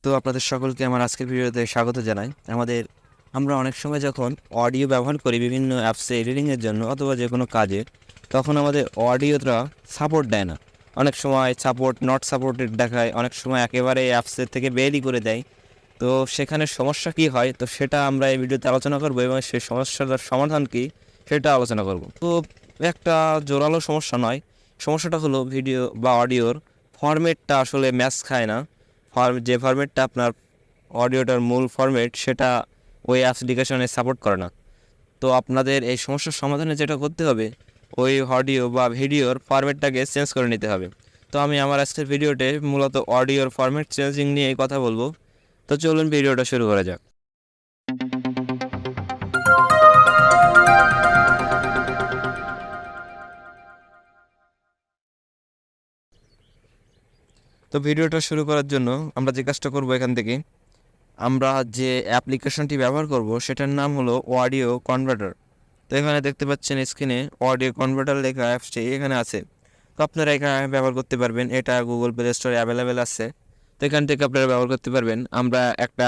তো আপনাদের সকলকে আমার আজকের ভিডিওতে স্বাগত জানাই। আমরা অনেক সময় যখন অডিও ব্যবহার করি বিভিন্ন অ্যাপসে এডিটিংয়ের জন্য অথবা যে কোনো কাজে, তখন আমাদের অডিওটা সাপোর্ট দেয় না। অনেক সময় সাপোর্ট নট সাপোর্টেড দেখায়, অনেক সময় একেবারে অ্যাপসের থেকে বেরই করে দেয়। তো সেখানে সমস্যা কী হয়, তো সেটা আমরা এই ভিডিওতে আলোচনা করবো এবং সেই সমস্যাটার সমাধান কী সেটা আলোচনা করব। তো একটা জোরালো সমস্যা নয়, সমস্যাটা হলো ভিডিও বা অডিওর ফরম্যাটটা আসলে ম্যাচ খায় না। যে ফরম্যাটটা আপনার অডিওটার মূল ফরম্যাট সেটা ওই অ্যাপ্লিকেশনে সাপোর্ট করে না। তো আপনাদের এই সমস্যার সমাধানে যেটা করতে হবে, ওই অডিও বা ভিডিওর ফরম্যাটটাকে চেঞ্জ করে নিতে হবে। তো আমি আমার আজকের ভিডিওতে মূলত অডিওর ফরম্যাট চেঞ্জিং নিয়ে কথা বলবো। তো চলুন ভিডিওটা শুরু করা যাক। তো ভিডিওটা শুরু করার জন্য আমরা যে কাজটা করবো, এখান থেকে আমরা যে অ্যাপ্লিকেশনটি ব্যবহার করব সেটার নাম হলো অডিও কনভার্টার। তো এখানে দেখতে পাচ্ছেন স্ক্রিনে অডিও কনভার্টার লেখা অ্যাপসটি এখানে আছে। তো আপনারা এখানে ব্যবহার করতে পারবেন, এটা গুগল প্লে স্টোরে অ্যাভেলেবেল আছে। তো এখান থেকে আপনারা ব্যবহার করতে পারবেন। আমরা একটা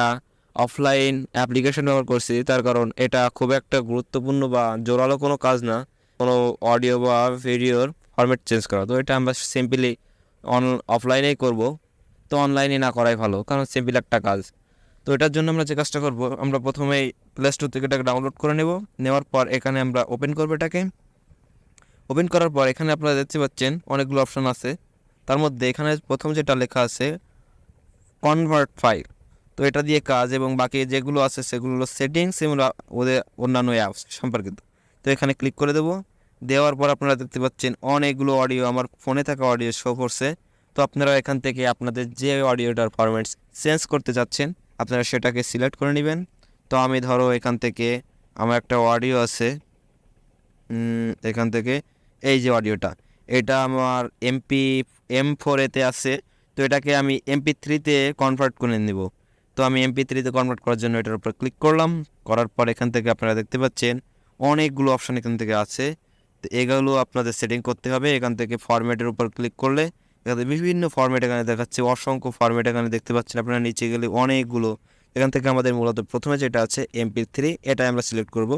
অফলাইন অ্যাপ্লিকেশন ব্যবহার করছি, তার কারণ এটা খুব একটা গুরুত্বপূর্ণ বা জোরালো কোনো কাজ না, কোনো অডিও বা ভিডিওর ফরম্যাট চেঞ্জ করা। তো এটা আমরা সিম্পলি অফলাইনেই করব। তো অনলাইনে না করাই ভালো, কারণ সিম্পল একটা কাজ। তো এটার জন্য আমরা যে কাজটা করব, আমরা প্রথমেই প্লে স্টোর থেকে এটাকে ডাউনলোড করে নেওয়ার পর এখানে আমরা ওপেন করবো। এটাকে ওপেন করার পর এখানে আপনারা দেখতে পাচ্ছেন অনেকগুলো অপশন আছে। তার মধ্যে এখানে প্রথম যেটা লেখা আছে কনভার্ট ফাইল। তো এটা দিয়ে কাজ এবং বাকি যেগুলো আছে সেগুলো হলো সেটিংস এবং ওদের অন্যান্য অ্যাপস সম্পর্কিত। তো এখানে ক্লিক করে দেবো। দেওয়ার পর আপনারা দেখতে পাচ্ছেন অনেকগুলো অডিও আমার ফোনে থাকা অডিও শো করছে। তো আপনারা এখান থেকে আপনাদের যে অডিওটার ফরম্যাট চেঞ্জ করতে চাচ্ছেন আপনারা সেটাকে সিলেক্ট করে নেবেন। তো আমি ধরো এখান থেকে আমার একটা অডিও আছে, এখান থেকে এই যে অডিওটা, এটা আমার M4A-তে আছে। তো এটাকে আমি MP3-তে কনভার্ট করে নেব। তো আমি MP3-তে কনভার্ট করার জন্য এটার উপর ক্লিক করলাম। করার পর এখান থেকে আপনারা দেখতে পাচ্ছেন অনেকগুলো অপশান এখান থেকে আছে। তো এগুলো আপনাদের সেটিং করতে হবে। এখান থেকে ফরম্যাটের উপর ক্লিক করলে এখানে বিভিন্ন ফরম্যাট এখানে দেখাচ্ছে, অসংখ্য ফরম্যাট এখানে দেখতে পাচ্ছেন। আপনারা নিচে গেলে অনেকগুলো, এখান থেকে আমাদের মূলত প্রথমে যেটা আছে MP3, এটা আমরা সিলেক্ট করব।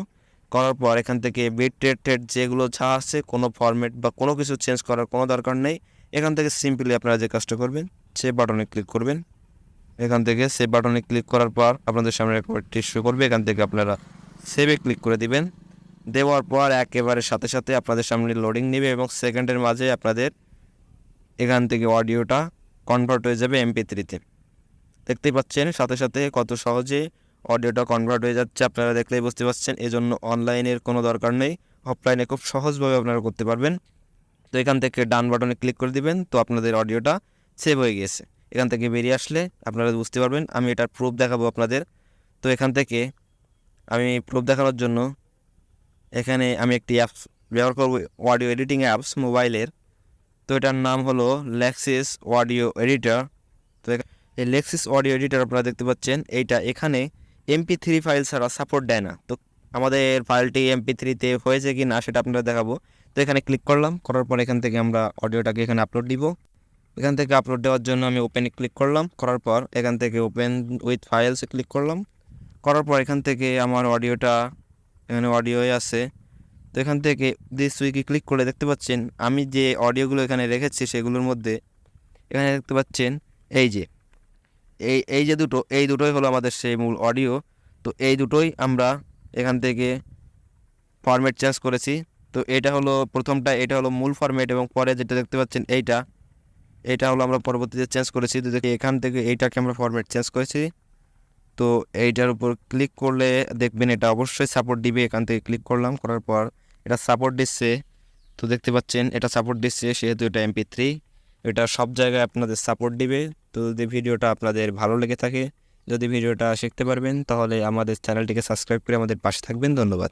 করার পর এখান থেকে বিট রেট যেগুলো যা আছে, কোনো ফরম্যাট বা কোনো কিছু চেঞ্জ করার কোনো দরকার নেই। এখান থেকে সিম্পলি আপনারা যে কাজটা করবেন, সেভ বাটনে ক্লিক করবেন। এখান থেকে সেভ বাটনে ক্লিক করার পর আপনাদের সামনে একটা শো করবে। এখান থেকে আপনারা সেভে ক্লিক করে দিবেন। দেওয়ার পর একেবারে সাথে সাথে আপনাদের সামনে লোডিং নেবে এবং সেকেন্ডের মাঝে আপনাদের এখান থেকে অডিওটা কনভার্ট হয়ে যাবে MP3-তে। দেখতেই পাচ্ছেন সাথে সাথে কত সহজে অডিওটা কনভার্ট হয়ে যাচ্ছে, আপনারা দেখলেই বুঝতে পারছেন। এজন্য অনলাইনের কোনো দরকার নেই, অফলাইনে খুব সহজভাবে আপনারা করতে পারবেন। তো এখান থেকে ডান বাটনে ক্লিক করে দিবেন। তো আপনাদের অডিওটা সেভ হয়ে গিয়েছে। এখান থেকে বেরিয়ে আসলে আপনারা বুঝতে পারবেন। আমি এটার প্রুফ দেখাবো আপনাদের। তো এখান থেকে আমি প্রুফ দেখানোর জন্য এখানে আমি একটি অ্যাপস ব্যবহার করব, অডিও এডিটিং অ্যাপস মোবাইলের। তো এটার নাম হলো লেক্সিস অডিও এডিটর। তো এই লেক্সিস অডিও এডিটর আপনারা দেখতে পাচ্ছেন, এখানে MP3 ফাইল ছাড়া সাপোর্ট দেয় না। তো আমাদের ফাইলটি MP3-তে হয়েছে কি না সেটা আপনারা দেখাবো। তো এখানে ক্লিক করলাম, করার পর এখান থেকে আমরা অডিওটাকে এখানে আপলোড দিব। এখান থেকে আপলোড দেওয়ার জন্য আমি ওপেনে ক্লিক করলাম। করার পর এখান থেকে ওপেন উইথ ফাইলসে ক্লিক করলাম। করার পর এখান থেকে আমার অডিওটা এখানে অডিওই আছে। তো এখান থেকে দিস উইকে ক্লিক করে দেখতে পাচ্ছেন আমি যে অডিওগুলো এখানে রেখেছি সেগুলোর মধ্যে এখানে দেখতে পাচ্ছেন এই যে এই যে দুটোই হলো আমাদের সেই মূল অডিও। তো এই দুটোই আমরা এখান থেকে ফরম্যাট চেঞ্জ করেছি। তো এটা হলো প্রথমটা, এটা হলো মূল ফরম্যাট এবং পরে যেটা দেখতে পাচ্ছেন এইটা হলো আমরা পরবর্তীতে চেঞ্জ করেছি। তো দেখি এখান থেকে এইটাকে আমরা ফরম্যাট চেঞ্জ করেছি। তো এইটার উপর ক্লিক করলে দেখবেন এটা অবশ্যই সাপোর্ট দিবে। এখান থেকে ক্লিক করলাম, করার পর এটা সাপোর্ট দিচ্ছে। তো দেখতে পাচ্ছেন এটা সাপোর্ট দিচ্ছে, সেহেতু এটা MP3, এটা সব জায়গায় আপনাদের সাপোর্ট দিবে। তো যদি ভিডিওটা আপনাদের ভালো লেগে থাকে, যদি ভিডিওটা শিখতে পারবেন, তাহলে আমাদের চ্যানেলটিকে সাবস্ক্রাইব করে আমাদের পাশে থাকবেন। ধন্যবাদ।